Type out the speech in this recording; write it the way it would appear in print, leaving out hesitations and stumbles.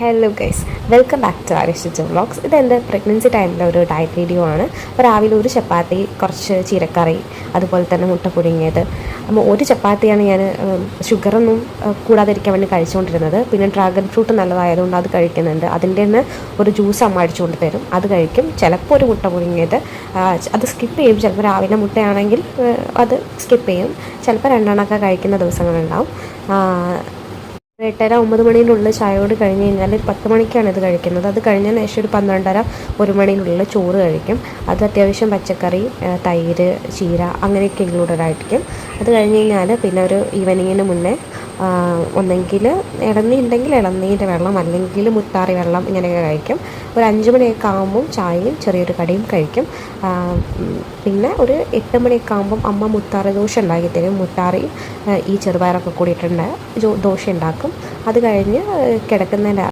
Hello guys, welcome back to ആരിഷിച്ച vlogs. ഇതെൻ്റെ pregnancy ടൈമിലെ ഒരു ഡയറ്റ് വീഡിയോ ആണ്. അപ്പോൾ രാവിലെ ഒരു ചപ്പാത്തി, കുറച്ച് ചീരക്കറി, അതുപോലെ തന്നെ മുട്ട പുഴുങ്ങിയത്. അപ്പോൾ ഒരു ചപ്പാത്തിയാണ് ഞാൻ ഷുഗറൊന്നും കൂടാതിരിക്കാൻ വേണ്ടി കഴിച്ചുകൊണ്ടിരുന്നത്. പിന്നെ ഡ്രാഗൺ ഫ്രൂട്ട് നല്ലതായതുകൊണ്ട് അത് കഴിക്കുന്നുണ്ട്. അതിൻ്റെ തന്നെ ഒരു ജ്യൂസ് അമ്മ അടിച്ചുകൊണ്ട് തരും, അത് കഴിക്കും. ചിലപ്പോൾ ഒരു മുട്ട പുഴുങ്ങിയത് അത് സ്കിപ്പ് ചെയ്യും. ചിലപ്പോൾ രാവിലെ മുട്ടയാണെങ്കിൽ അത് സ്കിപ്പ് ചെയ്യും. ചിലപ്പോൾ രണ്ടെണ്ണമൊക്കെ കഴിക്കുന്ന ദിവസങ്ങളുണ്ടാവും. 8:30-9 മണിയുടെ ചായയോട് കഴിഞ്ഞ് കഴിഞ്ഞാൽ 10 മണിക്കാണ് ഇത് കഴിക്കുന്നത്. അത് കഴിഞ്ഞതിന് ശേഷം ഒരു 12:30-1 മണിയുടെ ചോറ് കഴിക്കും. അത് അത്യാവശ്യം പച്ചക്കറി, തൈര്, ചീര അങ്ങനെയൊക്കെ ഇൻക്ലൂഡഡ് ആയിരിക്കും. അത് കഴിഞ്ഞ് കഴിഞ്ഞാൽ പിന്നെ ഒരു ഈവനിങ്ങിന് മുന്നേ ഒന്നെങ്കിൽ ഇളനീ ഉണ്ടെങ്കിൽ ഇളനീൻ്റെ വെള്ളം, അല്ലെങ്കിൽ മുത്താറി വെള്ളം ഇങ്ങനെയൊക്കെ കഴിക്കും. ഒരു 5 മണിയൊക്കെ ആകുമ്പം ചായയും ചെറിയൊരു കടിയും കഴിക്കും. പിന്നെ ഒരു 8 മണിയൊക്കെ ആകുമ്പം അമ്മ മുത്താറി ദോശ ഉണ്ടാക്കി തരും. മുത്താറിയും ഈ ചെറുപയറൊക്കെ കൂടിയിട്ടുണ്ട് ദോശ ഉണ്ടാക്കും. അത് കഴിഞ്ഞ് കിടക്കുന്നതിൻ്റെ